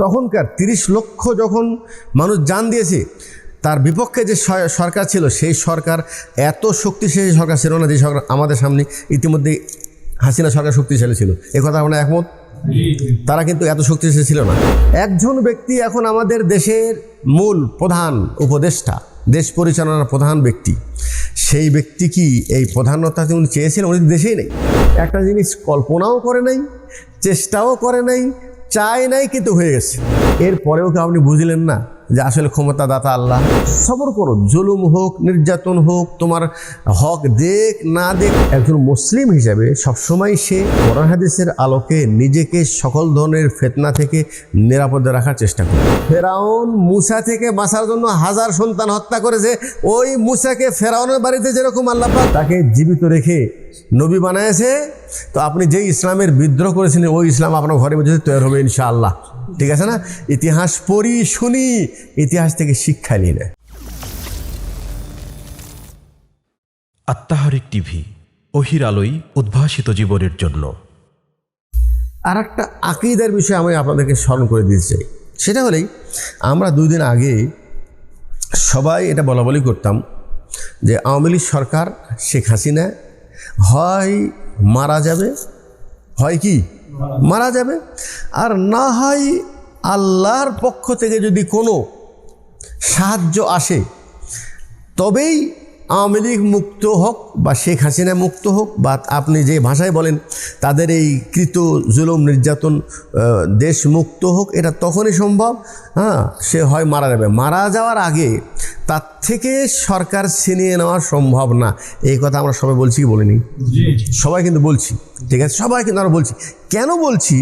তখনকার 30 লক্ষ যখন মানুষ জান দিয়েছে, তার বিপক্ষে যে সরকার ছিল সেই সরকার এত শক্তিশালী সরকার ছিল না যে সরকার আমাদের সামনে ইতিমধ্যে হাসিনা সরকার শক্তিশালী ছিল। এ কথা আমরা একমত। তারা কিন্তু এত শক্তিশালী ছিল না। একজন ব্যক্তি এখন আমাদের দেশের মূল প্রধান উপদেষ্টা, দেশ পরিচালনার প্রধান ব্যক্তি। সেই ব্যক্তি কি এই প্রধানতা উনি চেয়েছিলেন? উনি দেশেই নেই। একটা জিনিস কল্পনাও করে নাই, চেষ্টাও করে নাই, চায় নাই, কিন্তু হয়ে গেছে। এরপরেও কি আপনি বুঝলেন না যে আসলে ক্ষমতাদাতা আল্লাহ? সবর করো, জুলুম হোক, নির্যাতন হোক, তোমার হক দেখ না দেখ, একজন মুসলিম হিসাবে সবসময় সে কোরআন হাদিসের আলোকে নিজেকে সকল ধরনের ফিতনা থেকে নিরাপদে রাখার চেষ্টা করে। ফেরাউন মুসা থেকে বাঁচার জন্য 1000 সন্তান হত্যা করেছে। ওই মুসাকে ফেরাউনের বাড়িতে যেরকম আল্লাহ পাক তাকে জীবিত রেখে নবী বানাইছে, তো আপনি যেই ইসলামের বিদ্রোহ করেছিলেন ওই ইসলাম আপনার ঘরে মধ্যে তৈরি হবে ইনশাআল্লাহ। ঠিক আছে না? ইতিহাস পড়ি, শুনি, ইতিহাস থেকে শিক্ষা নিয়ে নেয়। আত্মাহারিক টিভি, ওহির আলোয় উদ্ভাসিত জীবনের জন্য। আর একটা আকীদার বিষয় আমি আপনাদেরকে স্মরণ করে দিতে চাই। সেটা হলেই আমরা 2 দিন আগে সবাই এটা বলাবলি করতাম যে আওয়ামী লীগ সরকার, শেখ হাসিনা হয় মারা যাবে, হয় কি মারা যাবে, আর না হয় আল্লাহর পক্ষ থেকে যদি কোনো সাহায্য আসে তবেই আওয়ামী লীগ মুক্ত হোক বা শেখ হাসিনা মুক্ত হোক, বা আপনি যে ভাষায় বলেন তাদের এই কৃত জুলুম নির্যাতন দেশ মুক্ত হোক, এটা তখনই সম্ভব। সে হয় মারা যাবে। মারা যাওয়ার আগে তার থেকে সরকার ছিনিয়ে নেওয়া সম্ভব না। এই কথা আমরা সবাই বলছি কি বলিনি? সবাই কিন্তু বলছি। ঠিক আছে, সবাই কিন্তু আমরা বলছি। কেন বলছি?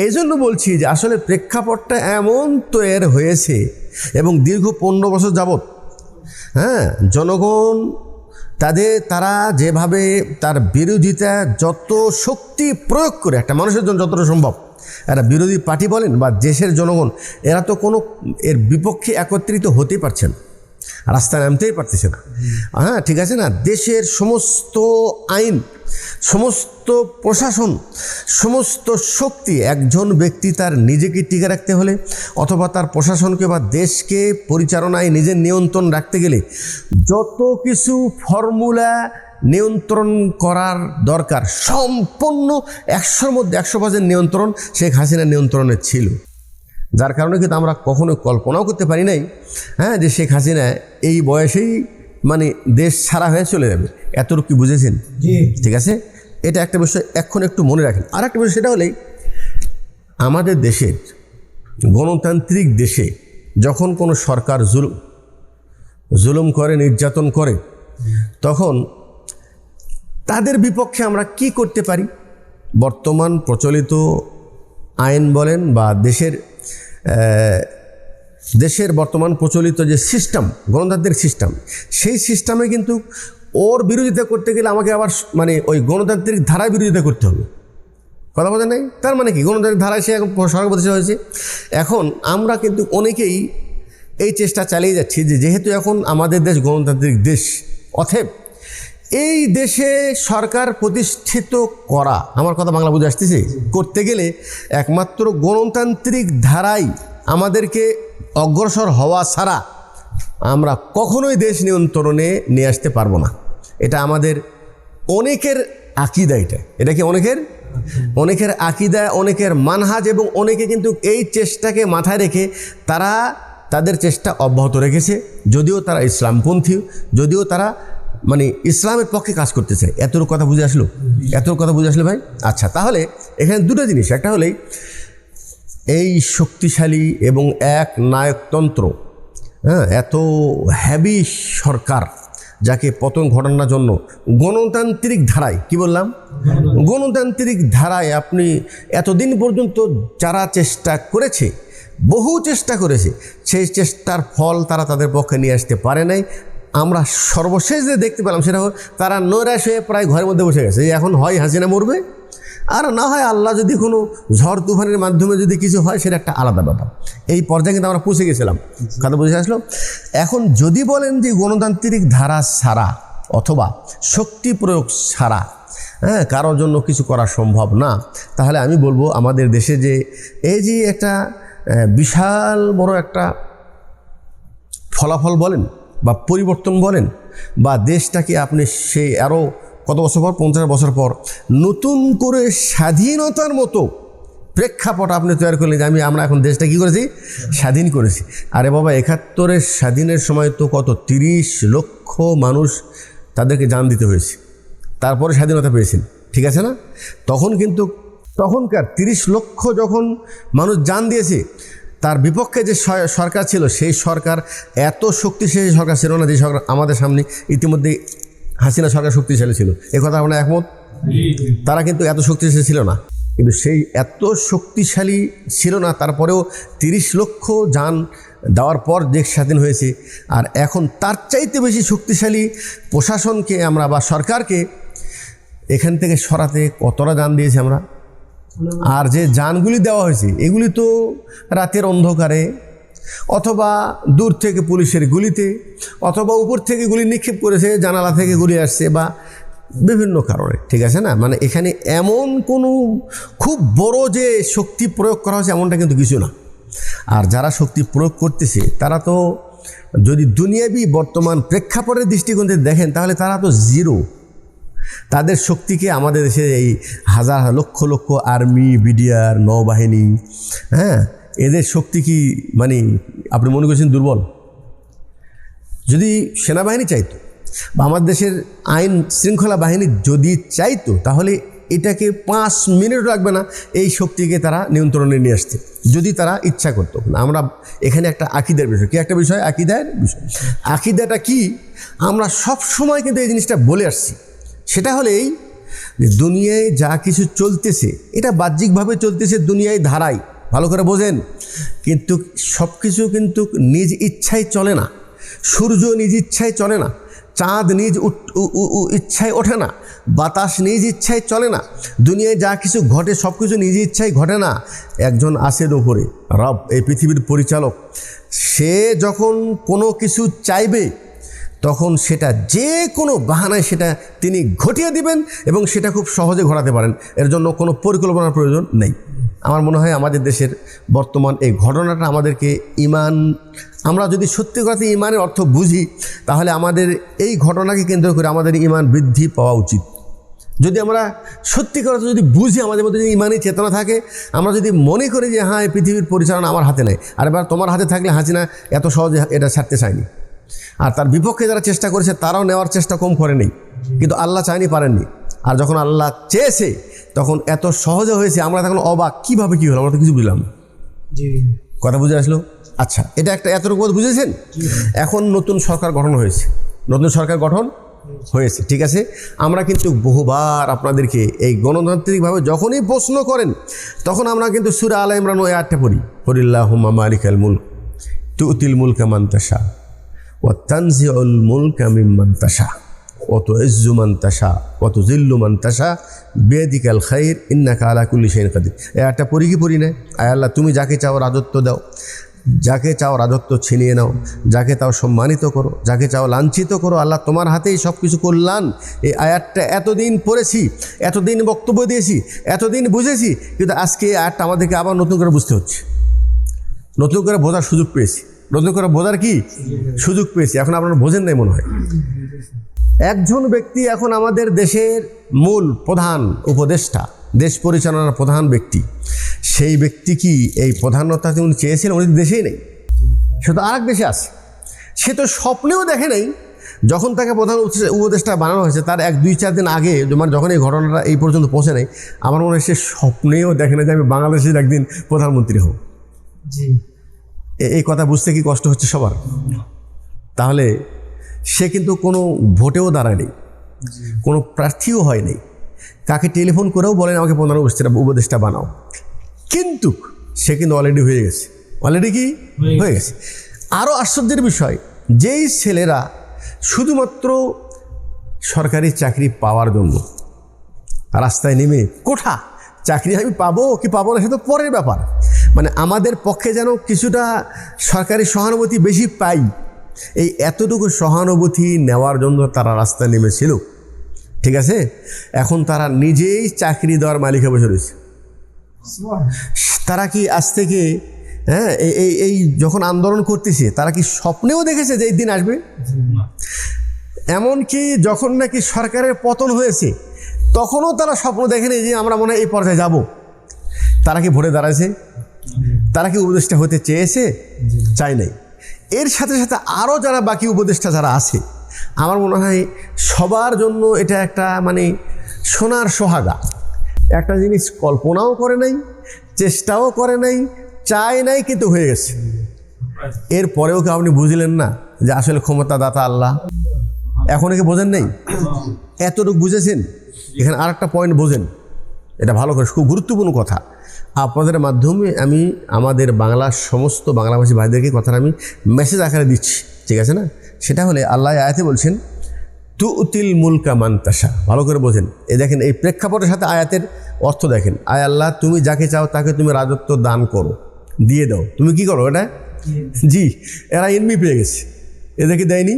এই জন্য বলছি যে আসলে প্রেক্ষাপটটা এমন তৈরি হয়েছে এবং দীর্ঘ 15 বছর যাবৎ জনগণ তারা যেভাবে তার বিরোধিতা যত শক্তি প্রয়োগ করে একটা মানুষের জন্য যতটা সম্ভব, এরা বিরোধী পার্টি বলেন বা দেশের জনগণ, এরা তো কোনো এর বিপক্ষে একত্রিত হতেই পারছে না, রাস্তায় নামতেই পারতেছে না। ঠিক আছে না? দেশের সমস্ত আইন, সমস্ত প্রশাসন, সমস্ত শক্তি একজন ব্যক্তি তার নিজেকে টিকে রাখতে হলে অথবা তার প্রশাসনকে বা দেশকে পরিচালনায় নিজের নিয়ন্ত্রণ রাখতে গেলে যত কিছু ফর্মুলা নিয়ন্ত্রণ করার দরকার সম্পূর্ণ 100-র মধ্যে 100% নিয়ন্ত্রণ শেখ হাসিনার নিয়ন্ত্রণে ছিল। যার কারণে কিন্তু আমরা কখনো কল্পনাও করতে পারি নাই যে শেখ হাসিনা এই বয়সেই মানে দেশ ছাড়া হয়ে চলে যাবে। এতটুকু কি বুঝেছেন? ঠিক আছে, এটা একটা বিষয় এখন একটু মনে রাখেন। আর একটা বিষয় সেটা হলেই আমাদের দেশের গণতান্ত্রিক দেশে যখন কোনো সরকার জুলুম করে, নির্যাতন করে, তখন তাদের বিপক্ষে আমরা কি করতে পারি? বর্তমান প্রচলিত আইন বলেন বা দেশের বর্তমান প্রচলিত যে সিস্টেম, গণতান্ত্রিক সিস্টেম, সেই সিস্টেমে কিন্তু ওর বিরোধিতা করতে গেলে আমাকে আবার মানে ওই গণতান্ত্রিক ধারায় বিরোধিতা করতে হবে। কথা বলতে নাই? তার মানে কি? গণতান্ত্রিক ধারায় সে এখন সরকার প্রতিষ্ঠা হয়েছে। এখন আমরা কিন্তু অনেকেই এই চেষ্টা চালিয়ে যাচ্ছি যে যেহেতু এখন আমাদের দেশ গণতান্ত্রিক দেশ, অতএব এই দেশে সরকার প্রতিষ্ঠিত করা, আমার কথা বাংলা বুঝে আসতেছে, করতে গেলে একমাত্র গণতান্ত্রিক ধারায় আমাদেরকে অগ্রসর হওয়া ছাড়া আমরা কখনোই দেশ নিয়ন্ত্রণে নিয়ে আসতে পারবো না। এটা আমাদের অনেকের আকীদা। এটা কি অনেকের আকীদা, অনেকের মানহাজ, এবং অনেকে কিন্তু এই চেষ্টাকে মাথায় রেখে তারা তাদের চেষ্টা অব্যাহত রেখেছে, যদিও তারা ইসলামপন্থী, যদিও তারা মানে ইসলামের পক্ষে কাজ করতে চায়। এতটুকু কথা বুঝে আসলো ভাই? আচ্ছা, তাহলে এখানে দুটো জিনিস। একটা হলেই এই শক্তিশালী এবং এক নায়কতন্ত্র, এত হ্যাভি সরকার, যাকে পতন ঘটানোর জন্য গণতান্ত্রিক ধারায়, কি বললাম, গণতান্ত্রিক ধারায় আপনি এতদিন পর্যন্ত যারা চেষ্টা করেছে, বহু চেষ্টা করেছে, সেই চেষ্টার ফল তারা তাদের পক্ষে নিয়ে আসতে পারে নাই। আমরা সর্বশেষ যে দেখতে পেলাম সেটা হল তারা নৈরাশ হয়ে প্রায় ঘরের মধ্যে বসে গেছে। এখন হয় হাসিনা মরবে, আর না হয় আল্লাহ যদি কোনো ঝড় তুফানের মাধ্যমে যদি কিছু হয়, সেটা একটা আলাদা ব্যাপার। এই পর্যায়ে কিন্তু আমরা পৌঁছে গেছিলাম। কথা বুঝে আসলো? এখন যদি বলেন যে গণতান্ত্রিক ধারা ছাড়া অথবা শক্তি প্রয়োগ ছাড়া কারোর জন্য কিছু করা সম্ভব না, তাহলে আমি বলবো আমাদের দেশে যে এই যে একটা বিশাল বড় একটা ফলাফল বলেন বা পরিবর্তন বলেন, বা দেশটাকে আপনি সেই আরও কত বছর পর, 50 বছর পর নতুন করে স্বাধীনতার মতো প্রেক্ষাপট আপনি তৈরি করলেন যে আমরা এখন দেশটা কী করেছি, স্বাধীন করেছি। আরে বাবা, 71-এর স্বাধীনের সময় তো কত 30 লক্ষ মানুষ তাদেরকে জান দিতে হয়েছে, তারপরে স্বাধীনতা পেয়েছেন, ঠিক আছে না? তখন কিন্তু তখনকার 30 লক্ষ যখন মানুষ জান দিয়েছে, তার বিপক্ষে যে সরকার ছিল সেই সরকার এত শক্তিশালী সরকার ছিল না যে সরকার আমাদের সামনে ইতিমধ্যে হাসিনা সরকার শক্তিশালী ছিল। এ কথা আপনার একমত? তারা কিন্তু এত শক্তিশালী ছিল না, কিন্তু সেই এত শক্তিশালী ছিল না, তারপরেও 30 লক্ষ জান দেওয়ার পর দেশ স্বাধীন হয়েছে। আর এখন তার চাইতে বেশি শক্তিশালী প্রশাসনকে আমরা বা সরকারকে এখান থেকে সরাতে কতটা জান দিয়েছি আমরা। আর যে যানগুলি দেওয়া হয়েছে এগুলি তো রাতের অন্ধকারে, অথবা দূর থেকে পুলিশের গুলিতে, অথবা উপর থেকে গুলি নিক্ষেপ করেছে, জানালা থেকে গুলি আসছে, বা বিভিন্ন কারণে, ঠিক আছে না? মানে এখানে এমন কোনো খুব বড় যে শক্তি প্রয়োগ করা হয়েছে এমনটা কিন্তু কিছু না। আর যারা শক্তি প্রয়োগ করতেছে তারা তো যদি দুনিয়াবি বর্তমান প্রেক্ষাপটের দৃষ্টিকোণ থেকে দেখেন তাহলে তারা তো জিরো। তাদের শক্তিকে আমাদের দেশে এই হাজার লক্ষ লক্ষ আর্মি, বিডিআর, নৌবাহিনী, হ্যাঁ, এদের শক্তি কি মানে আপনি মনে করছেন দুর্বল? যদি সেনাবাহিনী চাইতো বা আমাদের দেশের আইন শৃঙ্খলা বাহিনী যদি চাইতো তাহলে এটাকে 5 মিনিট লাগবে না এই শক্তিকে তারা নিয়ন্ত্রণে নিয়ে আসতে, যদি তারা ইচ্ছা করতো। আমরা এখানে একটা আকিদার বিষয়, কি একটা বিষয়, আকিদার বিষয়। আকিদাটা কি, আমরা সব সময় কিন্তু এই জিনিসটা বলে আসছি, সেটা হলে এই যে দুনিয়ায় যা কিছু চলতেছে এটা বাহ্যিকভাবে চলতেছে দুনিয়ায় ধারায়, ভালো করে বোঝেন, কিন্তু সব কিছু কিন্তু নিজ ইচ্ছায় চলে না। সূর্য নিজ ইচ্ছায় চলে না, চাঁদ নিজ ইচ্ছায় ওঠে না, বাতাস নিজ ইচ্ছায় চলে না, দুনিয়ায় যা কিছু ঘটে সব কিছু নিজ ইচ্ছায় ঘটে না। একজন আছেন ওপরে, রব, এই পৃথিবীর পরিচালক। সে যখন কোনো কিছু চাইবে তখন সেটা যে কোনো বাহানায় সেটা তিনি ঘটিয়ে দিবেন এবং সেটা খুব সহজে ঘটাতে পারেন। এর জন্য কোনো পরিকল্পনার প্রয়োজন নেই। আমার মনে হয় আমাদের দেশের বর্তমান এই ঘটনাটা আমাদেরকে ঈমান, আমরা যদি সত্যি কথা ঈমানের অর্থ বুঝি তাহলে আমাদের এই ঘটনাকে কেন্দ্র করে আমাদের ঈমান বৃদ্ধি পাওয়া উচিত। যদি আমরা সত্যিকার অর্থে যদি বুঝি, আমাদের মধ্যে যদি ঈমানি চেতনা থাকে, আমরা যদি মনে করি যে হ্যাঁ, এই পৃথিবীর পরিচালনা আমার হাতে নেই, আর এবার তোমার হাতে থাকলে হাসিনা এত সহজে এটা ছাড়তে চায়নি। আর তার বিপক্ষে যারা চেষ্টা করেছে তারাও নেওয়ার চেষ্টা কম করেনি, কিন্তু আল্লাহ চায়নি, পারেননি। আর যখন আল্লাহ চেয়েছে তখন এত সহজে হয়েছে, আমরা তখন অবাক, কীভাবে কী হলো, আমরা তো কিছু বুঝলাম না। কথা বুঝে আসলো? আচ্ছা, এটা একটা এতটুকু বুঝেছেন। এখন নতুন সরকার গঠন হয়েছে, নতুন সরকার গঠন হয়েছে, ঠিক আছে। আমরা কিন্তু বহুবার আপনাদেরকে এই গণতান্ত্রিকভাবে যখনই প্রশ্ন করেন তখন আমরা কিন্তু সূরা আলে ইমরান ওই আয়াতটা পড়ি, কুলিল্লাহুম্মা মালিকাল মুলক তুতিল মুলকা মান তাশা ওয়া তানজিউল মুলকা মিম্মান তাশা ওয়া তুইজ্জু মান তাশা ওয়া তুযিল্লু মান তাশা বিয়াদিকাল খায়র ইন্নাকা আলা কুল্লি শাইইন কাদির। এই আয়াতটা পড়ি কি পড়ি না? আয় আল্লাহ, তুমি যাকে চাও রাজত্ব দাও, যাকে চাও রাজত্ব ছিনিয়ে নাও, যাকে চাও সম্মানিত করো, যাকে চাও লাঞ্ছিত করো। আল্লাহ, তোমার হাতেই সব কিছু কল্যাণ। এই আয়াতটা এতদিন পড়েছি, এতদিন বক্তব্য দিয়েছি, এতদিন বুঝেছি, কিন্তু আজকে এই আয়াতটা আমাদেরকে আবার নতুন করে বুঝতে হচ্ছে, নতুন করে বোঝার সুযোগ পেয়েছি, নতুন করে বোঝার কি সুযোগ পেয়েছি। এখন আপনারা বোঝেন নাই মনে হয়। একজন ব্যক্তি এখন আমাদের দেশের মূল প্রধান উপদেষ্টা, দেশ পরিচালনার প্রধান ব্যক্তি, সেই ব্যক্তি কি এই প্রধানতাতে উনি চেয়েছিলেন? উনি দেশেই নেই, সে তো আর এক দেশে আছে। সে তো স্বপ্নেও দেখে নেই যখন তাকে প্রধান উপদেষ্টা বানানো হয়েছে, তার 1-2-4 দিন আগে, মানে যখন এই ঘটনাটা এই পর্যন্ত পৌঁছে নেই, আমার মনে হয় সে স্বপ্নেও দেখে না যে আমি বাংলাদেশের একদিন প্রধানমন্ত্রী হব। এই কথা বুঝতে কি কষ্ট হচ্ছে সবার? তাহলে সে কিন্তু কোনো ভোটেও দাঁড়ায়নি, কোনো প্রার্থীও হয়নি, কাকে টেলিফোন করেও বলেন আমাকে প্রধান উপদেষ্টা বানাও, কিন্তু সে কিন্তু অলরেডি হয়ে গেছে। অলরেডি কি হয়ে গেছে? আরও আশ্চর্যের বিষয়, যেই ছেলেরা শুধুমাত্র সরকারি চাকরি পাওয়ার জন্য রাস্তায় নেমে কোঠা চাকরি আমি পাবো কি পাবো না সে তো পরের ব্যাপার, মানে আমাদের পক্ষে যেন কিছুটা সরকারি সহানুভূতি বেশি পাই, এই এতটুকু সহানুভূতি নেওয়ার জন্য তারা রাস্তায় নেমেছিল, ঠিক আছে। এখন তারা নিজেই চাকরি দেওয়ার মালিক বসে রয়েছে। তারা কি আজ থেকে হ্যাঁ, এই যখন আন্দোলন করতেছে তারা কি স্বপ্নেও দেখেছে যে এই দিন আসবে? এমনকি যখন নাকি সরকারের পতন হয়েছে তখনও তারা স্বপ্ন দেখেনি যে আমরা মনে হয় এই পর্যায়ে যাব। তারা কি ভোটে দাঁড়াইছে? তারা কি উপদেষ্টা হতে চেয়েছে? চাই নাই। এর সাথে সাথে আরও যারা বাকি উপদেষ্টা যারা আছে, আমার মনে হয় সবার জন্য এটা একটা মানে সোনার সোহাগা। একটা জিনিস কল্পনাও করে নাই, চেষ্টাও করে নাই, চায় নাই, কিন্তু হয়ে গেছে। এরপরেও কি আপনি বুঝলেন না যে আসলে ক্ষমতা দাতা আল্লাহ? এখন কি বোঝেন নাই? এতটুকু বুঝেছেন? এখানে আর একটা পয়েন্ট বোঝেন, এটা ভালো করে, খুব গুরুত্বপূর্ণ কথা। আপনাদের মাধ্যমে আমি আমাদের বাংলার সমস্ত বাংলাভাষী ভাইদেরকে কথাটা আমি মেসেজ আকারে দিচ্ছি, ঠিক আছে না? সেটা হলে আল্লাহ আয়াতে বলছেন তুতিল মুলকা মান তাশা। ভালো করে বোঝেন। এই দেখেন, এই প্রেক্ষাপটের সাথে আয়াতের অর্থ দেখেন। আয় আল্লাহ, তুমি যাকে চাও তাকে তুমি রাজত্ব দান করো, দিয়ে দাও। তুমি কি করো এটা? জি, এরা এমনি পেয়ে গেছে, এদেরকে দেয়নি?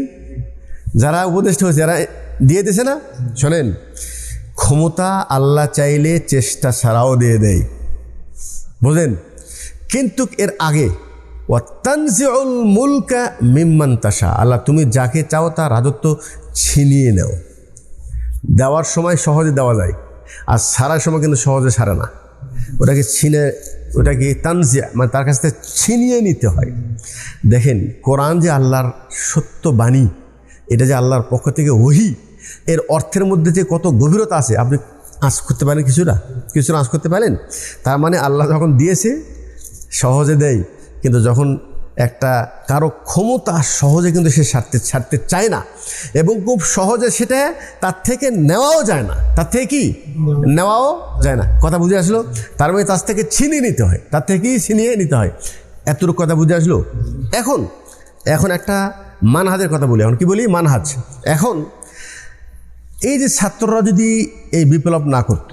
যারা উপদেষ্টা হয়েছে এরা দিয়ে দিয়েছে না? শোনেন, ক্ষমতা আল্লাহ চাইলে চেষ্টা ছাড়াও দিয়ে দেয়, বোঝেন? কিন্তু এর আগে ওয়াতানজিউল মুলকা মিম্মান তাশা, আল্লাহ তুমি যাকে চাও তার রাজত্ব ছিনিয়ে নাও। দেওয়ার সময় সহজে দেওয়া যায়, আর সারার সময় কিন্তু সহজে সারে না। ওটাকে ওটাকে তানজিয়া, মানে তার কাছ থেকে ছিনিয়ে নিতে হয়। দেখেন, কোরআন যে আল্লাহর সত্য বাণী, এটা যে আল্লাহর পক্ষ থেকে ওহী, এর অর্থের মধ্যে যে কত গভীরতা আছে আপনি আঁচ করতে পারেন, কিছুটা আঁচ করতে পারেন। তার মানে আল্লাহ যখন দিয়েছে সহজে দেয়, কিন্তু যখন একটা কারো ক্ষমতা সহজে কিন্তু সে ছাড়তে চায় না, এবং খুব সহজে সেটা তার থেকে নেওয়াও যায় না। তার থেকে কি নেওয়াও যায় না? কথা বুঝে আসলো? তার মানে তার থেকে ছিনিয়ে নিতে হয়, তার থেকেই ছিনিয়ে নিতে হয়। এতটুকু কথা বুঝে আসলো? এখন একটা মানহাজের কথা বলি। এখন কি বলি? মানহাজ। এখন এই যে ছাত্ররা যদি এই বিপ্লব না করত,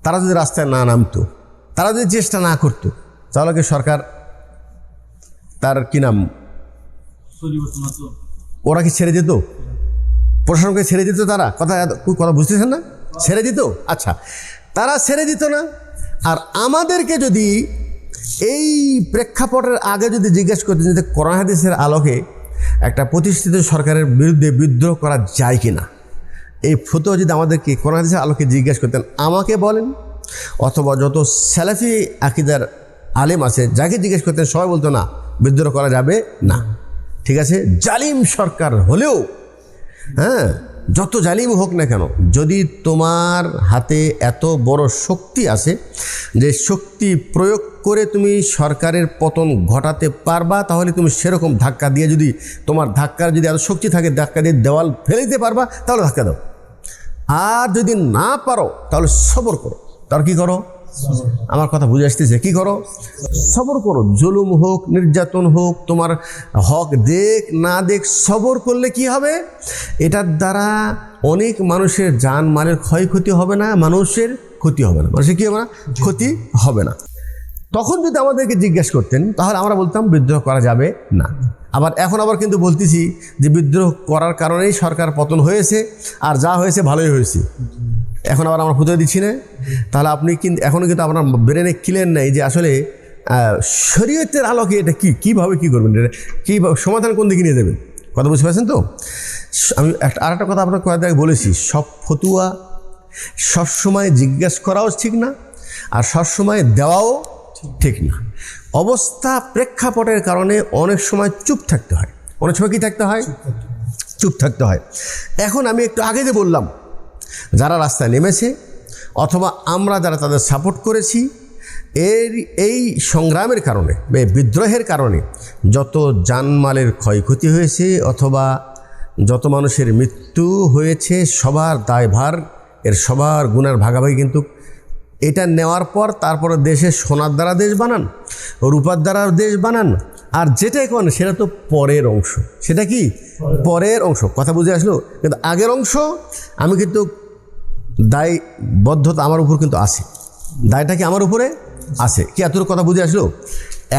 তারা যদি রাস্তায় না নামতো, তারা যদি চেষ্টা না করতো, তাহলে কি সরকার, তার কি নাম, ওরা কি ছেড়ে যেত? প্রশাসনকে ছেড়ে দিত? তারা কথা বুঝতেছেন না? ছেড়ে দিত? আচ্ছা, তারা ছেড়ে দিত না। আর আমাদেরকে যদি এই প্রেক্ষাপটের আগে যদি জিজ্ঞেস করতেন যে কোরআন হাদিসের আলোকে একটা প্রতিষ্ঠিত সরকারের বিরুদ্ধে বিদ্রোহ করা যায় কিনা, এই ফতোয়া যদি আমাদেরকে কোরআন হাদিসের আলোকে জিজ্ঞেস করতেন, আমাকে বলেন অথবা যত সালাফি আকীদার আলেম আছে যাকে জিজ্ঞেস করতেন, সবাই বলতো না, বিদ্রোহ করা যাবে না। ঠিক আছে, জালিম সরকার হলেও, হ্যাঁ, যত জালিম হোক না কেন, যদি তোমার হাতে এত বড় শক্তি আছে যে শক্তি প্রয়োগ করে তুমি সরকারের পতন ঘটাতে পারবা, তাহলে তুমি সেরকম ধাক্কা দিয়ে, যদি তোমার ধাক্কার যদি এত শক্তি থাকে, ধাক্কা দিয়ে দেওয়াল ফেলে দিতে পারবা, তাহলে ধাক্কা দাও। আর যদি না পারো তাহলে সবর করো। তার কি করো? আমার কথা বুঝে আসতেছে? কি করো? সবর করো। জুলুম হোক, নির্যাতন হোক, তোমার হক দেখ না দেখ, সবর করলে কি হবে? এটার দ্বারা অনেক মানুষের জান মালের ক্ষয়ক্ষতি হবে না, মানুষের ক্ষতি হবে না। মানুষের কি হবে না? ক্ষতি হবে না। তখন যদি আমাদেরকে জিজ্ঞাসা করতেন, তাহলে আমরা বলতাম বিদ্রোহ করা যাবে না। এখন আবার কিন্তু বলতেছি যে বিদ্রোহ করার কারণেই সরকার পতন হয়েছে, আর যা হয়েছে ভালোই হয়েছে। এখন আবার আমরা ফুটে দিচ্ছি না। তাহলে আপনি কিন্তু এখনও কিন্তু আপনার ব্রেনে ক্লিয়ার নেই যে আসলে শরীয়তের আলোকে এটা কীভাবে কী করবেন, এটা কী সমাধান কোন দিকে নিয়ে যাবেন। কথা বুঝতে পারছেন তো? আমি আর একটা কথা আপনার কয়েক বলেছি, সব ফতুয়া সবসময় জিজ্ঞেস করাও ঠিক না, আর সবসময় দেওয়াও ঠিক না। অবস্থা প্রেক্ষাপটের কারণে অনেক সময় চুপ থাকতে হয়। অনেক সময় কী থাকতে হয়? চুপ থাকতে হয়। এখন আমি একটু আগে যে বললাম, যারা রাস্তায় নেমেছে অথবা আমরা যারা তাদের সাপোর্ট করেছি, এই সংগ্রামের কারণে, বিদ্রোহের কারণে যত জানমালের ক্ষয়ক্ষতি হয়েছে অথবা যত মানুষের মৃত্যু হয়েছে, সবার দায়ভার, সবার গুনার ভাগাভাগি কিন্তু এটা নেওয়ার পর তারপরে দেশে সোনার দ্বারা দেশ বানান, রূপার দ্বারা দেশ বানান, আর যেটাই করেন সেটা তো পরের অংশ। সেটা কি? পরের অংশ। কথা বুঝে আসলো? কিন্তু আগের অংশ আমি কিন্তু দায়বদ্ধতা আমার উপর কিন্তু আছে, দায়টা কি আমার উপরে আছে। কি এতটুকু কথা বুঝে আসলো?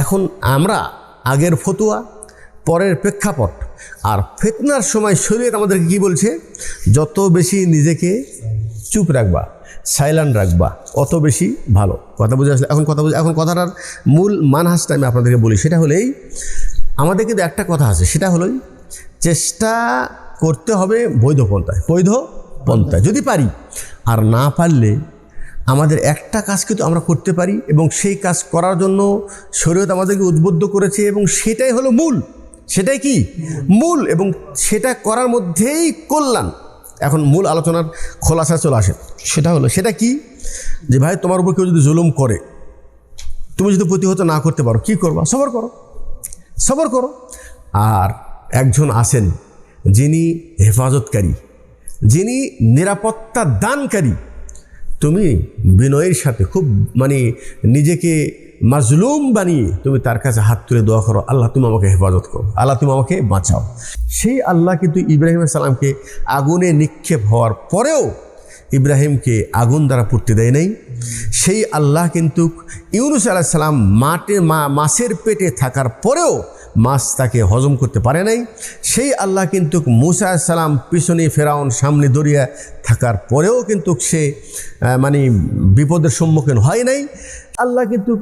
এখন আমরা আগের ফতুয়া, পরের প্রেক্ষাপট, আর ফিতনার সময় শরীয়ত আমাদেরকে কি বলছে? যত বেশি নিজেকে চুপ রাখবা, সাইলেন্ট রাখবা, অত বেশি ভালো। কথা বুঝে আসলে এখন কথাটার মূল মানহাজটা আমি আপনাদেরকে বলি, সেটা হলেই আমাদের কিন্তু একটা কথা আছে, সেটা হলোই চেষ্টা করতে হবে বৈধ পন্থায় যদি পারি। আর না পারলে আমাদের একটা কাজ কিন্তু আমরা করতে পারি, এবং সেই কাজ করার জন্য শরীয়ত আমাদেরকে উদ্বুদ্ধ করেছে, এবং সেটাই হলো মূল। সেটাই কি মূল, এবং সেটা করার মধ্যেই কল্যাণ। এখন মূল আলোচনার খোলাসা চলে আসে, সেটা কি, যে ভাই তোমার উপর কেউ যদি জুলুম করে, তুমি যদি প্রতিহত না করতে পারো, কি করবা? সবর করো। আর একজন আছেন যিনি হেফাজতকারী, যিনি নিরাপত্তা দানকারী, তুমি বিনয়ের সাথে খুব নিজেকে মাজলুম বানিয়ে তুমি তার কাছে হাত তুলে দোয়া করো, আল্লাহ তুমি আমাকে হেফাজত করো, আল্লাহ তুমি আমাকে বাঁচাও। সেই আল্লাহ কিন্তু ইব্রাহিম আলাইহিস সালামকে আগুনে নিক্ষেপ হওয়ার পরেও ইব্রাহিমকে আগুন দ্বারা পুড়তে দেয় নাই। সেই আল্লাহ কিন্তু ইউনূস আলাইহিস সালাম মাছের পেটে থাকার পরেও মাছ তাকে হজম করতে পারে নাই। সেই আল্লাহ কিন্তু মূসা আলাইহিস সালাম পিছনে ফেরাউন, সামনে দরিয়া থাকার পরেও কিন্তু সে বিপদের সম্মুখীন হয় নাই। আল্লাহ কিন্তু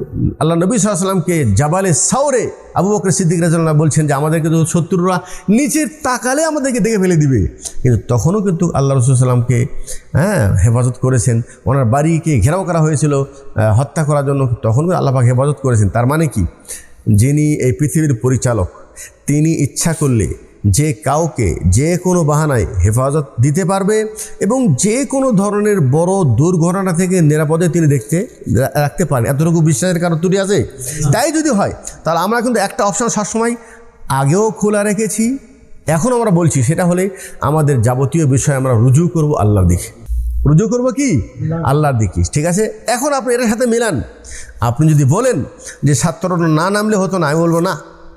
আল্লাহ নবী সাল্লাল্লাহু আলাইহি ওয়াসাল্লামকে জাবালে সাওরে আবু বকর সিদ্দিক রাদিয়াল্লাহু আনহু বলছেন যে আমাদেরকে তো শত্রুরা নিচের তাকালে আমাদেরকে দেখে ফেলে দিবে, কিন্তু তখনও কিন্তু আল্লাহ রাসূল সাল্লাল্লাহু আলাইহি ওয়াসাল্লামকে হেফাজত করেছেন। ওনার বাড়িকে ঘেরাও করা হয়েছিল হত্যা করার জন্য, তখন আল্লাহ পাক হেফাজত করেছেন। তার মানে কি, যিনি এই পৃথিবীর পরিচালক, তিনি ইচ্ছা করলে যে কাউকে যে কোনো বাহানায় হেফাজত দিতে পারবে, এবং যে কোনো ধরনের বড় দুর্ঘটনা থেকে নিরাপদে তিনি রাখতে পারেন। এতটুকু বিশ্বাসের কারণ ত্রুটি আছে। তাই যদি হয়, তাহলে আমরা কিন্তু একটা অপশন সবসময় আগেও খোলা রেখেছি, এখন আমরা বলছি, সেটা হলে আমাদের যাবতীয় বিষয় আমরা রুজু করব আল্লাহর দিকে। রুজু করব কি? আল্লাহর দিকে। ঠিক আছে, এখন আপনি এটার সাথে মিলান। আপনি যদি বলেন যে ছাত্ররা না নামলে হতো না, আমি বলবো না,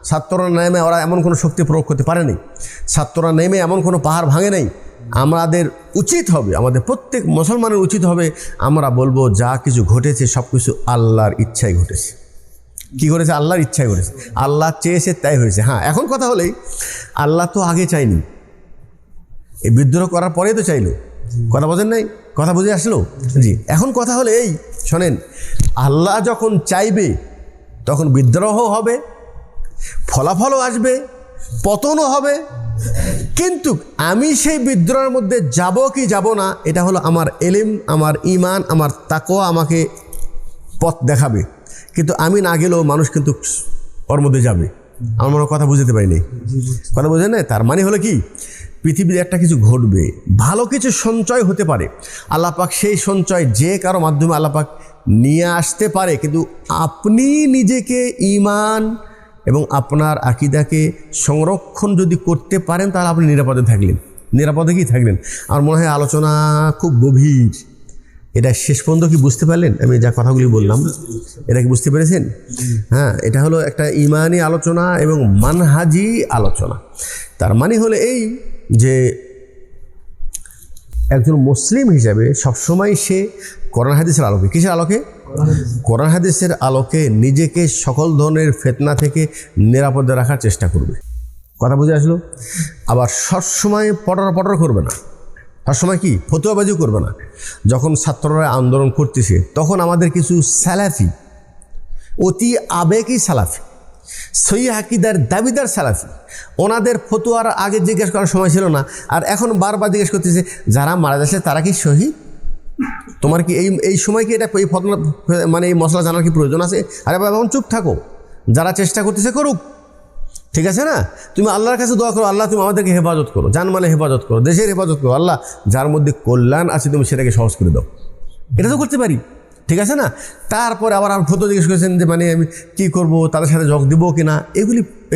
ছাত্ররা নেমে ওরা এমন কোনো শক্তি প্রয়োগ করতে পারেনি, ছাত্ররা নেমে এমন কোনো পাহাড় ভাঙে নাই। আমাদের উচিত হবে, আমাদের প্রত্যেক মুসলমানের উচিত হবে, আমরা বলবো যা কিছু ঘটেছে সব কিছু আল্লাহর ইচ্ছায় ঘটেছে। কি করেছে? আল্লাহর ইচ্ছায় করেছে, আল্লাহ চেয়েছে তাই হয়েছে। হ্যাঁ, এখন কথা হলেই আল্লাহ তো আগে চাইনি, এই বিদ্রোহ করার পরেই তো চাইলো। কথা বোঝেন নাই? কথা বুঝে আসলো? জি। এখন কথা হলে এই শোনেন, আল্লাহ যখন চাইবে তখন বিদ্রোহ হবে, ফলাফলও আসবে, পতনও হবে, কিন্তু আমি সেই বিদ্রোহের মধ্যে যাব কি যাব না, এটা হলো আমার এলিম, আমার ইমান, আমার তাকওয়া আমাকে পথ দেখাবে। কিন্তু আমি না গেলেও মানুষ কিন্তু ওর মধ্যে যাবে। আমার মনে কথা বুঝতে পারিনি, কথা বোঝেন না? তার মানে হলো কি, পৃথিবীতে একটা কিছু ঘটবে, ভালো কিছু সঞ্চয় হতে পারে, আল্লাহ পাক সেই সঞ্চয় যে কারো মাধ্যমে আল্লাহ পাক নিয়ে আসতে পারে। কিন্তু আপনি নিজেকে ঈমান এবং আপনার আকীদাকে সংরক্ষণ যদি করতে পারেন, তাহলে আপনি নিরাপদে থাকলেন। নিরাপদে কি থাকলেন? আমার মনে হয় আলোচনা খুব গভীর। এটা শেষ পর্যন্ত কি বুঝতে পারলেন? আমি যা কথাগুলি বললাম, এটা কি বুঝতে পেরেছেন? হ্যাঁ, এটা হলো একটা ঈমানি আলোচনা এবং মানহাজি আলোচনা। তার মানে হলো এই যে একজন মুসলিম হিসাবে সবসময় সে কোরআন হাদিসের আলোকে, কিসের আলোকে? কোরআন হাদিসের আলোকে নিজেকে সকল ধরনের ফিতনা থেকে নিরাপদে রাখার চেষ্টা করবে। কথা বুঝে আসলো? আবার সবসময় পটর করবে না, সবসময় কি ফতুয়াবাজি করবে না। যখন ছাত্ররা আন্দোলন করতেছে, তখন আমাদের কিছু সালাফি, অতি আবেগী সালাফি, সহি আকীদার দাবিদার সালাফি, ওনাদের ফতুয়ার আগে জিজ্ঞেস করার সময় ছিল না, আর এখন বারবার জিজ্ঞেস করতেছে যারা মারা যাচ্ছে তারা কি শহীদ? তোমার কি এই সময় কি এটা এই ফতনা এই মশলা জানার কি প্রয়োজন আছে? আরে বাবা, এখন চুপ থাকো, যারা চেষ্টা করতেছে করুক, ঠিক আছে না? তুমি আল্লাহর কাছে দোয়া করো, আল্লাহ তুমি আমাদেরকে হেফাজত করো, জানমালে হেফাজত করো, দেশের হেফাজত করো, আল্লাহ যার মধ্যে কল্যাণ আছে তুমি সেটাকে সহজ করে দাও। এটা তো করতে পারি, ঠিক আছে না? তারপরে আবার আমার ফতোয়া জিজ্ঞেস করেছেন যে আমি কি করব, তাদের সাথে যোগ দিব কিনা,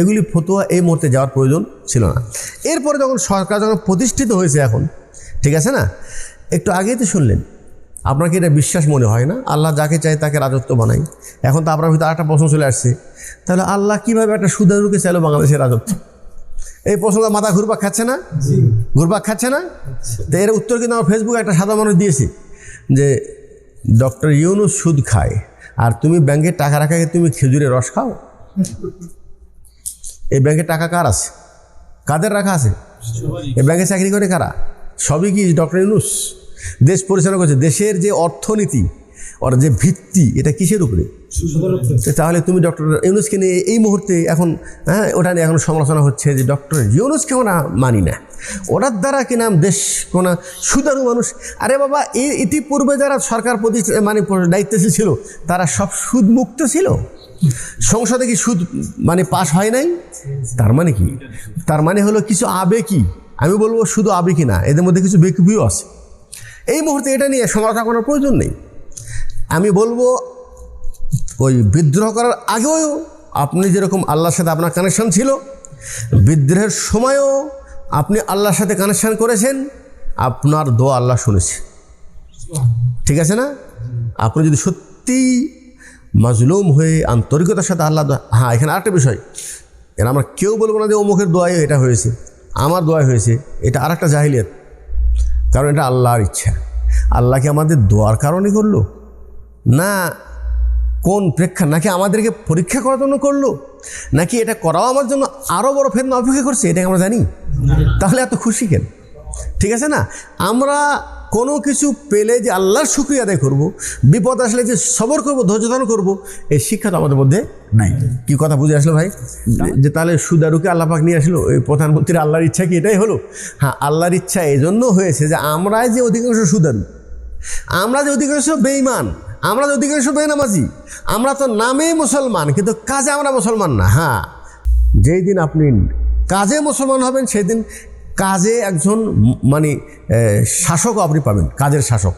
এগুলি ফতোয়া এই মুহূর্তে যাওয়ার প্রয়োজন ছিল না। এরপরে যখন সরকার যখন প্রতিষ্ঠিত হয়েছে এখন, ঠিক আছে না, একটু আগেই তো শুনলেন, আপনার কি এটা বিশ্বাস মনে হয় না? আল্লাহ যাকে চায় তাকে রাজত্ব বানাই। এখন তো আপনার ভিতরে একটা প্রশ্ন চলে আসছে, তাহলে আল্লাহ কীভাবে একটা সুদারুকে চাইলো বাংলাদেশের রাজত্ব? এই প্রশ্নটা মাথা ঘুরপাক খাচ্ছে না? ঘুরপাক খাচ্ছে না? তো এর উত্তর কিন্তু আমার ফেসবুকে একটা সাদা মানুষ দিয়েছে যে ডক্টর ইউনূস সুদ খায়, আর তুমি ব্যাংকে টাকা রাখাকে তুমি খেজুরের রস খাও। এই ব্যাংকে টাকা কার আছে? কাদের রাখা আছে? এই ব্যাংকে চাকরি করে কারা? সবই কি ডক্টর ইউনূস? দেশ পরিচালনা করছে, দেশের যে অর্থনীতি ওর যে ভিত্তি এটা কিসের উপরে? তাহলে তুমি ডক্টর ইউনূসকে নিয়ে এই মুহূর্তে এখন ওটা নিয়ে এখন সমালোচনা হচ্ছে যে ডক্টর ইউনূসকে আমরা মানি না, ওটার দ্বারা কি নাম দেশ কোনা সুদারু মানুষ। আরে বাবা, ইতিপূর্বে যারা সরকার মানে দায়িত্বশীল ছিল তারা সব সুদ মুক্ত ছিল, সংসদে কি সুদ মানে পাশ হয় নাই? তার মানে কি? তার মানে হলো কিছু আবেগী, আমি বলবো শুধু আবেগী না, এদের মধ্যে কিছু বেকুবিও আছে। এই মুহূর্তে এটা নিয়ে সমালোচনা করার প্রয়োজন নেই। আমি বলবো ওই বিদ্রোহ করার আগেও আপনি যেরকম আল্লাহর সাথে আপনার কানেকশন ছিল, বিদ্রোহের সময়ও আপনি আল্লাহর সাথে কানেকশন করেছেন, আপনার দোয়া আল্লাহ শুনেছে, ঠিক আছে না? আপনি যদি সত্যি মাজলুম হয়ে আন্তরিকতার সাথে আল্লাহ, হ্যাঁ এখানে আরেকটা বিষয়, এরা আমরা কেউ বলবো না যে অমুকের দোয়ায় এটা হয়েছে, আমার দোয়ায় হয়েছে, এটা আরেকটা জাহিলিয়াত। কারণ এটা আল্লাহর ইচ্ছা। আল্লাহ কি আমাদের দোয়ার কারণে করলো না কোন নাকি আমাদেরকে পরীক্ষা করার জন্য করলো, নাকি এটা করাও আমার জন্য আরও বড় ফেতনা অপেক্ষা করছে, এটা আমরা জানি? তাহলে এত খুশি কেন? ঠিক আছে না? আমরা কোনো কিছু পেলে যে আল্লাহর শুকরিয়া আদায় করব, বিপদ আসলে যে সবর করব, ধৈর্য ধারণ করব, এই শিক্ষা তো আমাদের মধ্যে নাই। কি কথা বুঝে আসলো ভাই? যে তাহলে সুদারুকে আল্লাহ পাক নিয়ে আসলো, ওই প্রধানমন্ত্রীর আল্লাহর ইচ্ছা কি এটাই হলো? হ্যাঁ, আল্লাহর ইচ্ছা এই জন্য হয়েছে যে আমরা যে অধিকাংশ সুদারু, আমরা যে অধিকাংশ বেঈমান, আমরা যে অধিকাংশ বেনামাজি, আমরা তো নামে মুসলমান কিন্তু কাজে আমরা মুসলমান না। হ্যাঁ, যেই দিন আপনি কাজে মুসলমান হবেন সেই দিন কাজে একজন মানে শাসকও আপনি পাবেন, কাজের শাসক।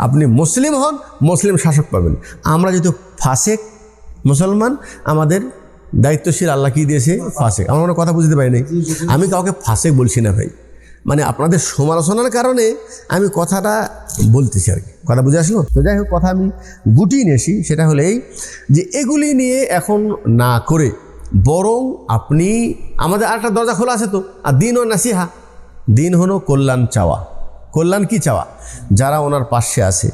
আপনি মুসলিম হন, মুসলিম শাসক পাবেন। আমরা যেহেতু ফাসেক মুসলমান, আমাদের দায়িত্বশীল আল্লাহ কি দিয়েছে? ফাসেক। আমার কোনো কথা বুঝতে পারি নাই, আমি কাউকে ফাসেক বলছি না ভাই, মানে আপনাদের সমালোচনার কারণে আমি কথাটা বলতেছি আর কি। কথা বুঝে আসলো তো? যাই হোক, কথা আমি গুটিয়ে নিয়েছি, সেটা হলো এই যে এগুলি নিয়ে এখন না করে বরং আপনি, আমাদের আরেকটা দরজা খোলা আছে তো, আর দিন ও নাসিহা, দিন হলো কল্যাণ চাওয়া। কল্যাণ কি চাওয়া? যারা ওনার পাশে আছে,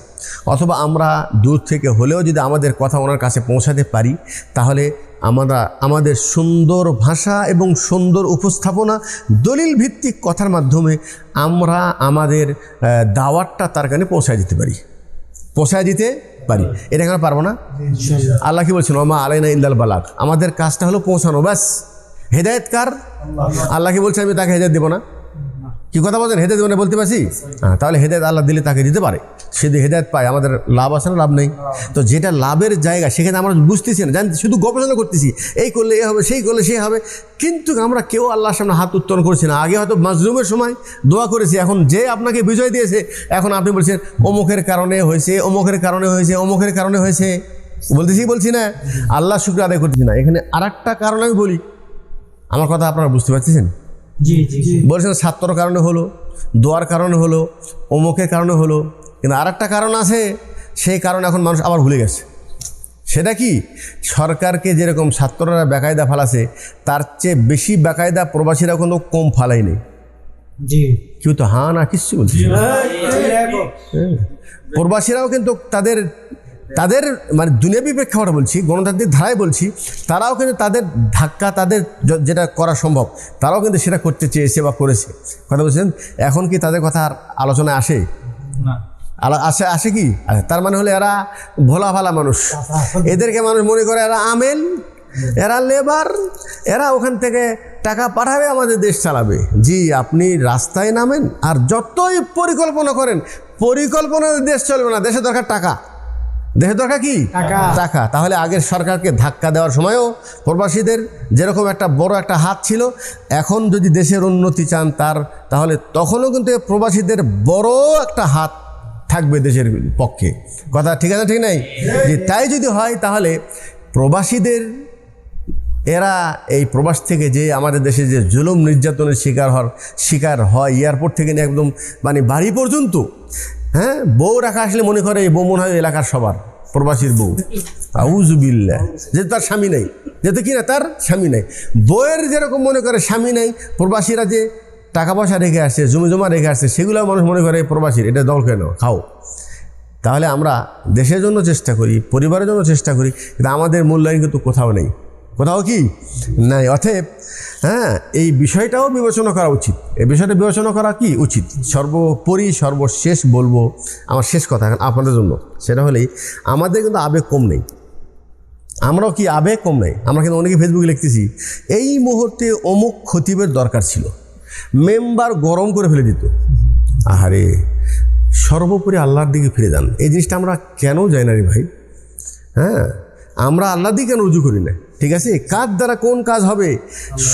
অথবা আমরা দূর থেকে হলেও যদি আমাদের কথা ওনার কাছে পৌঁছাতে পারি, তাহলে আমরা আমাদের সুন্দর ভাষা এবং সুন্দর উপস্থাপনা, দলিল ভিত্তিক কথার মাধ্যমে আমরা আমাদের দাওয়াতটা তার কাছে পৌঁছায় দিতে পারি, এটা কেন পারবো না? আল্লাহ কি বলছেন? ওমা আলাইনা ইল্লাল বালাগ, আমাদের কাজটা হলো পৌঁছানো, ব্যাস। হেদায়েত কার? আল্লাহ কি বলছে আমি তাকে হেদায়েত দেবো না? কি কথা বলছেন? হেদায়েত দেবো না বলতে পারছি? হ্যাঁ, তাহলে হেদায়েত আল্লাহ দিলে তাকে দিতে পারে, সে যদি হেদায়েত পায় আমাদের লাভ আছে না? লাভ নেই। তো যেটা লাভের জায়গা সেখানে আমরা বুঝতেছি না, জানতে শুধু গবেষণা করতেছি, এই করলে এ হবে, সেই করলে সে হবে, কিন্তু আমরা কেউ আল্লাহর সামনে হাত উত্তোলন করছি না। আগে হয়তো মাজলুমের সময় দোয়া করেছি, এখন যে আপনাকে বিজয় দিয়েছে এখন আপনি বলছেন অমুকের কারণে হয়েছে, অমুকের কারণে হয়েছে, অমুকের কারণে হয়েছে, বলছি না, আল্লাহ শুকর আদায় করতেছি না। এখানে আরেকটা কারণ আমি বলি, আমার কথা আপনারা বুঝতে পারছেন? বলছেন ছাত্রর কারণে হলো, দোয়ার কারণে হলো, অমুকের কারণে হলো, কিন্তু আরেকটা কারণ আছে, সেই কারণ এখন মানুষ আবার ভুলে গেছে। সেটা কি? সরকারকে যেরকম ছাত্ররা বেকায়দা ফালাছে, তার চেয়ে বেশি বেকায়দা প্রবাসীরা কিন্তু কম ফালাই নেই। কেউ তো হ্যাঁ না কিচ্ছু বলছে। প্রবাসীরাও কিন্তু তাদের মানে দুনিয়াবী প্রেক্ষাপটে বলছি, গণতান্ত্রিক ধারায় বলছি, তারাও কিন্তু তাদের ধাক্কা, তাদের যেটা করা সম্ভব তারাও কিন্তু সেটা করতে চেয়েছে বা করেছে। কথা বলছেন? এখন কি তাদের কথা আর আলোচনায় আসে না? আসে কি? তার মানে হলে এরা ভোলা ভালা মানুষ, এদেরকে মানুষ মনে করে এরা আমেল, এরা লেবার, এরা ওখান থেকে টাকা পাঠাবে, আমাদের দেশ চালাবে। জি, আপনি রাস্তায় নামেন আর যতই পরিকল্পনা করেন, পরিকল্পনার দেশ চলবে না। দেশের দরকার টাকা, দেশের দরকার কি? টাকা। তাহলে আগের সরকারকে ধাক্কা দেওয়ার সময়ও প্রবাসীদের যেরকম একটা বড় একটা হাত ছিল, এখন যদি দেশের উন্নতি চান তাহলে তখনও কিন্তু প্রবাসীদের বড় একটা হাত থাকবে দেশের পক্ষে। কথা ঠিক আছে? ঠিক নাই? যে তাই যদি হয় তাহলে প্রবাসীদের, এরা এই প্রবাস থেকে যে আমাদের দেশে যে জুলুম নির্যাতনের শিকার হয় এয়ারপোর্ট থেকে নিয়ে একদম মানে বাড়ি পর্যন্ত, হ্যাঁ, বউ রাখা আসলে মনে করে এই বউ মনে হয় এলাকার সবার, প্রবাসীর বউ। আউযুবিল্লাহ, যেহেতু তার স্বামী নেই, যেহেতু কিনা তার স্বামী নেই, বউয়ের যেরকম মনে করে স্বামী নেই, প্রবাসীরা যে টাকা পয়সা রেখে আসছে, জমি জমা রেখে আসছে, সেগুলো মানুষ মনে করে প্রবাসীর, এটা দল কেন খাও। তাহলে আমরা দেশের জন্য চেষ্টা করি, পরিবারের জন্য চেষ্টা করি, কিন্তু আমাদের মূল্যায়ন কিন্তু কোথাও নেই। কোথাও কি নাই। অতএব হ্যাঁ, এই বিষয়টাও বিবেচনা করা উচিত। এই বিষয়টা বিবেচনা করা কি উচিত। সর্বোপরি সর্বশেষ বলবো, আমার শেষ কথা এখন আপনাদের জন্য, সেটা হলেই আমাদের কিন্তু আবেগ কম নেই। আমরাও কি আবেগ কম নেই? আমরা কিন্তু অনেকে ফেসবুকে লিখতেছি এই মুহূর্তে অমুক খতিবের দরকার ছিল, মেম্বার গরম করে ফেলে দিত। আহারে, সর্বোপরি আল্লাহর দিকে ফিরে যান। এই জিনিসটা আমরা কেন যাই না রে ভাই? হ্যাঁ, আমরা আল্লাহর দিকে কেন রুজু করি না? ঠিক আছে, কাজ দ্বারা কোন কাজ হবে?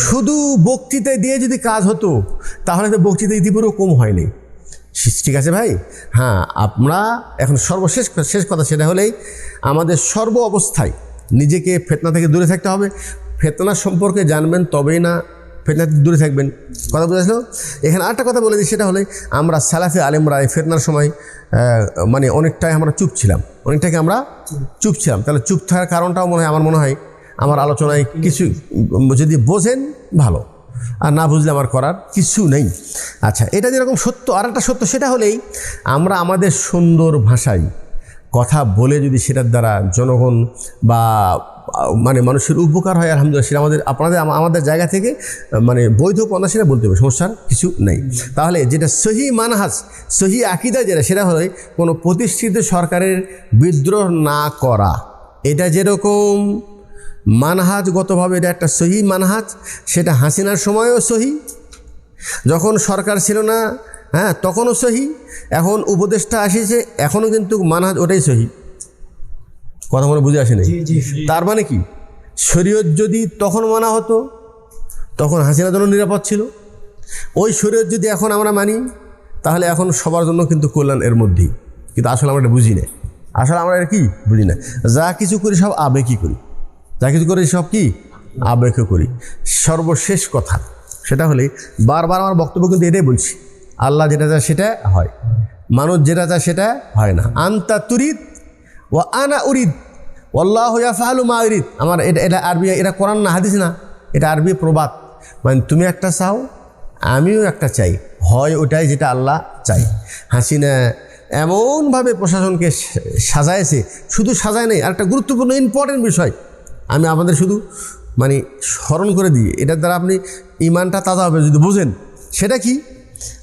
শুধু বক্তৃতা দিয়ে যদি কাজ হতো তাহলে তো বক্তৃতা ইতিপূর্বে কম হয়নি। ঠিক আছে ভাই। হ্যাঁ, আমরা এখন শেষ কথা, সেটা হলেই আমাদের সর্ব অবস্থায় নিজেকে ফিতনা থেকে দূরে থাকতে হবে। ফিতনা সম্পর্কে জানবেন তবেই না ফিতনা থেকে দূরে থাকবেন। কথা বুঝেছিল? এখানে আরেকটা কথা বলে দিই, সেটা হলে আমরা সালাফি আলেমরা এই ফিতনার সময় মানে অনেকটাই আমরা চুপ ছিলাম, তাহলে চুপ থাকার কারণটাও আমার মনে হয় আমার আলোচনায় কিছু যদি বোঝেন ভালো, আর না বুঝলে আমার করার কিছু নেই। আচ্ছা, এটা যেরকম সত্য, আর একটা সত্য, সেটা হলেই আমরা আমাদের সুন্দর ভাষায় কথা বলে যদি সেটার দ্বারা জনগণ বা মানে মানুষের উপকার হয়, আলহামদুলিল্লাহ, সেটা আমাদের জায়গা থেকে মানে বৈধ পন্থা সেটা বলতে হবে, সমস্যার কিছু নেই। তাহলে যেটা সহি মানহাজ, সহি আকিদা যেটা, সেটা হলে কোনো প্রতিষ্ঠিত সরকারের বিদ্রোহ না করা। এটা যেরকম মানহাজগতভাবে এটা একটা সহি মানহাজ, সেটা হাসিনার সময়ও সহি, যখন সরকার ছিল না হ্যাঁ তখনও সহি, এখন উপদেষ্টা আসিছে এখনও কিন্তু মানহাজ ওটাই সহি। কথা মনে বুঝে আসেনি? তার মানে কি, শরীয়ত যদি তখন মানা হতো তখন হাসিনার জন্য নিরাপদ ছিল, ওই শরীয়ত যদি এখন আমরা মানি তাহলে এখন সবার জন্য কিন্তু কল্যাণ এর মধ্যেই। কিন্তু আসলে আমরা এটা বুঝি না, আমরা এটা কি বুঝি না। যা কিছু করি সব আবেগই করি, আবেগও করি। সর্বশেষ কথা সেটা হলে বারবার আমার বক্তব্য কিন্তু এটাই বলছি, আল্লাহ যেটা চায় সেটা হয়, মানুষ যেটা চায় সেটা হয় না। আনতা তুরিদ ও আনা উরিদ আল্লাহু ইয়াফআলু মা ইউরিদ। আমার এটা আরবি, এটা কোরআন না হাদিস না, এটা আরবি প্রবাদ। মানে তুমি একটা চাও আমিও একটা চাই, হয় ওটাই যেটা আল্লাহ চাই। হাসিনা এমনভাবে প্রশাসনকে সাজায়ছে, শুধু সাজায় নেই, আর একটা গুরুত্বপূর্ণ ইম্পর্টেন্ট বিষয় আমি আপনাদের শুধু মানে স্মরণ করে দিই, এটার দ্বারা আপনি ইমানটা তাজা হবে যদি বোঝেন। সেটা কি,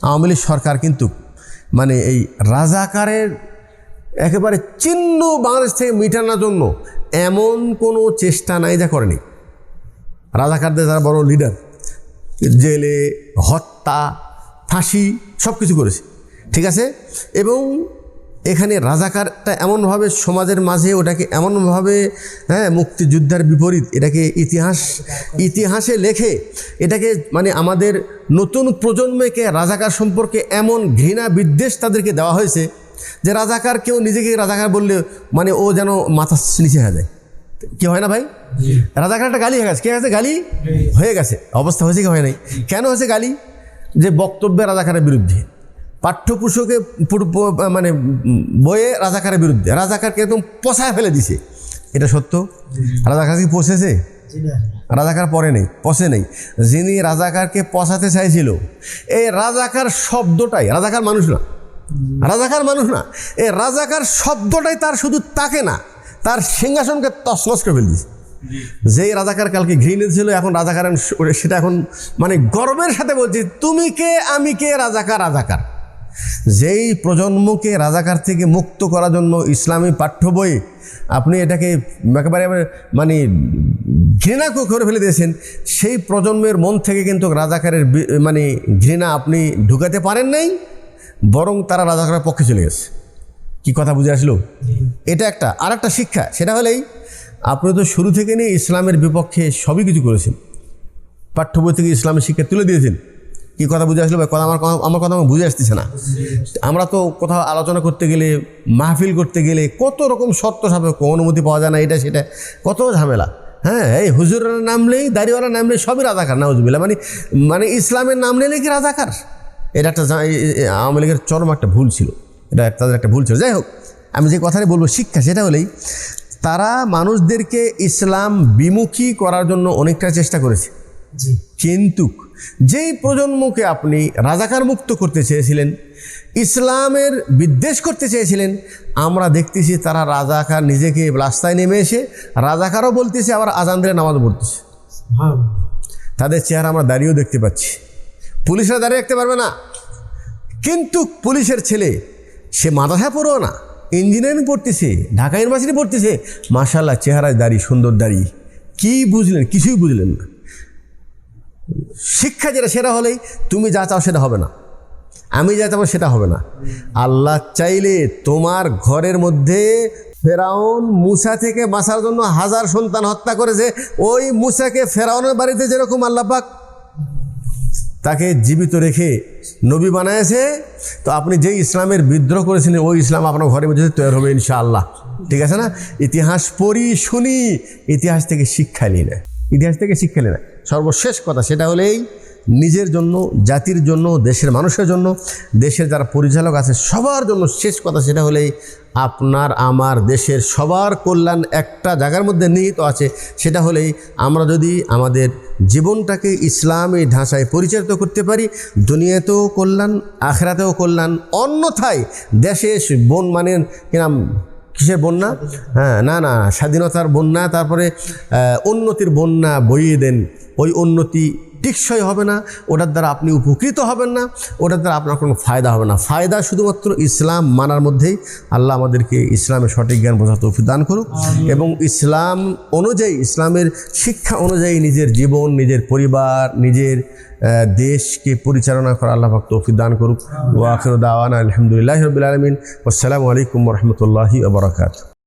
আওয়ামী লীগ সরকার কিন্তু মানে এই রাজাকারের একেবারে চিহ্ন বাংলাদেশ থেকে মিটানোর জন্য এমন কোনো চেষ্টা নাই যা করেনি। রাজাকারদের যারা বড় লিডার, জেলে, হত্যা, ফাঁসি সব কিছু করেছে, ঠিক আছে। এবং এখানে রাজাকারটা এমনভাবে সমাজের মাঝে ওটাকে এমনভাবে মুক্তিযুদ্ধের বিপরীত, এটাকে ইতিহাসে লেখে, এটাকে মানে আমাদের নতুন প্রজন্মকে রাজাকার সম্পর্কে এমন ঘৃণা বিদ্বেষ তাদেরকে দেওয়া হয়েছে যে রাজাকার কেউ নিজেকে রাজাকার বললে মানে ও যেন মাথা নিচে হয়ে যায়। কি হয় না ভাই? রাজাকার একটা গালি হয়ে গেছে, কে গেছে গালি হয়ে গেছে, অবস্থা হয়েছে কি হয় নাই? কেন হয়েছে গালি? যে বক্তব্যে রাজাকারের বিরুদ্ধে, পাঠ্যপুস্তকে মানে বইয়ে রাজাকারের বিরুদ্ধে, রাজাকারকে একদম পচায় ফেলে দিছে। এটা সত্য? রাজাকার কি পচেছে? রাজাকার পরে নেই, পচে নেই। যিনি রাজাকারকে পচাতে চাইছিল, এই রাজাকার শব্দটাই, রাজাকার মানুষ না, এই রাজাকার শব্দটাই তার শুধু তাকে না, তার সিংহাসনকে তছনছ করে ফেলে দিছে। যেই রাজাকার কালকে ঘৃণিত ছিল, এখন রাজাকার সেটা এখন মানে গর্বের সাথে বলছি, তুমি কে আমি কে, রাজাকার। যেই প্রজন্মকে রাজাকার থেকে মুক্ত করার জন্য ইসলামী পাঠ্য বই আপনি এটাকে একেবারে মানে ঘৃণা করে ফেলে দিয়েছেন, সেই প্রজন্মের মন থেকে কিন্তু রাজাকারের মানে ঘৃণা আপনি ঢুকাতে পারেন নাই, বরং তারা রাজাকারের পক্ষে চলে গেছে। কি কথা বুঝে আসলো? এটা একটা। আর একটা শিক্ষা, সেটা হলেই আপনি তো শুরু থেকে নিয়ে ইসলামের বিপক্ষে সবই কিছু করেছেন, পাঠ্য বই থেকে ইসলামের শিক্ষা তুলে দিয়েছেন। কি কথা বুঝে আসলো? আমার কথা বুঝে আসতেছে না। আমরা তো কোথাও আলোচনা করতে গেলে, মাহফিল করতে গেলে কত রকম শর্ত সাপেক্ষ, অনুমতি পাওয়া যায় না, এটা সেটা কত ঝামেলা। হ্যাঁ, এই হুজুরের নামলেই, দাড়িওয়ালার নামলেই সবই রাজাকার, নাউজুবিল্লাহ। মানে ইসলামের নাম নিলে কি রাজাকার? এটা একটা আওয়ামী লীগের চরম একটা ভুল ছিল, এটা তাদের একটা ভুল ছিল। যাই হোক, আমি যে কথাটা বলবো শিক্ষা, সেটা হলেই তারা মানুষদেরকে ইসলাম বিমুখী করার জন্য অনেকটা চেষ্টা করেছে, কিন্তু যেই প্রজন্মকে আপনি রাজাকার মুক্ত করতে চেয়েছিলেন, ইসলামের বিদ্বেষ করতে চেয়েছিলেন, আমরা দেখতেছি তারা রাজাকার নিজেকে রাস্তায় নেমে এসে রাজাকারও বলতেছে, আবার আজান দিলে নামাজও পড়তেছে। তাদের চেহারা আমরা দাঁড়িয়েও দেখতে পাচ্ছি। পুলিশরা দাঁড়িয়ে রাখতে পারবে না, কিন্তু পুলিশের ছেলে সে মাদ্রাসায় পড়েও না, ইঞ্জিনিয়ারিং পড়তেছে, ঢাকা ইউনিভার্সিটি পড়তেছে, মাশাআল্লাহ চেহারায় দাড়ি, সুন্দর দাড়ি। কি বুঝলেন? কিছুই বুঝলেন না। শিক্ষা যেটা সেটা হলেই তুমি যা চাও সেটা হবে না, আমি যা চাবো সেটা হবে না। আল্লাহ চাইলে তোমার ঘরের মধ্যে ফেরাউন মুসা থেকে বাঁচার জন্য 1000 সন্তান হত্যা করেছে, ওই মুসাকে ফেরাউনের বাড়িতে যেরকম আল্লাহ পাক তাকে জীবিত রেখে নবী বানায়ছে, তো আপনি যেই ইসলামের বিদ্রোহ করেছিলেন ওই ইসলাম আপনার ঘরের মধ্যে তৈরি হবে ইনশাআল্লাহ। ঠিক আছে না? ইতিহাস পড়ি, শুনি, ইতিহাস থেকে শিক্ষা নিই না, ইতিহাস থেকে শিক্ষা নিই না। সর্বশেষ কথা সেটা হলেই নিজের জন্য, জাতির জন্য, দেশের মানুষের জন্য, দেশের যারা পরিচালক আছে সবার জন্য শেষ কথা সেটা হলেই আপনার আমার দেশের সবার কল্যাণ একটা জায়গার মধ্যে নিহিত আছে। সেটা হলেই আমরা যদি আমাদের জীবনটাকে ইসলামী ঢাঁচায় পরিচালিত করতে পারি, দুনিয়াতেও কল্যাণ, আখিরাতেও কল্যাণ। অন্যথায় দেশে কিসের বন্যা? না স্বাধীনতার বন্যা, তারপরে উন্নতির বন্যা বইয়ে দেন। ওই উন্নতি টিকসই হবে না, ওটার দ্বারা আপনি উপকৃত হবেন না, ওটার দ্বারা আপনার কোনো ফায়দা হবে না। ফায়দা শুধুমাত্র ইসলাম মানার মধ্যেই। আল্লাহ আমাদেরকে ইসলামের সঠিক জ্ঞান বোঝার তৌফিক দান করুক এবং ইসলাম অনুযায়ী, ইসলামের শিক্ষা অনুযায়ী নিজের জীবন, নিজের পরিবার, নিজের দেশকে পরিচালনা করা আল্লাহ পাক তৌফিক দান করুক। ওয়া আখিরু দাওয়ানা আলহামদুলিল্লাহি রাব্বিল আলামিন। আসসালামু আলাইকুম ওয়া রাহমাতুল্লাহি ওয়া বারাকাতুহু।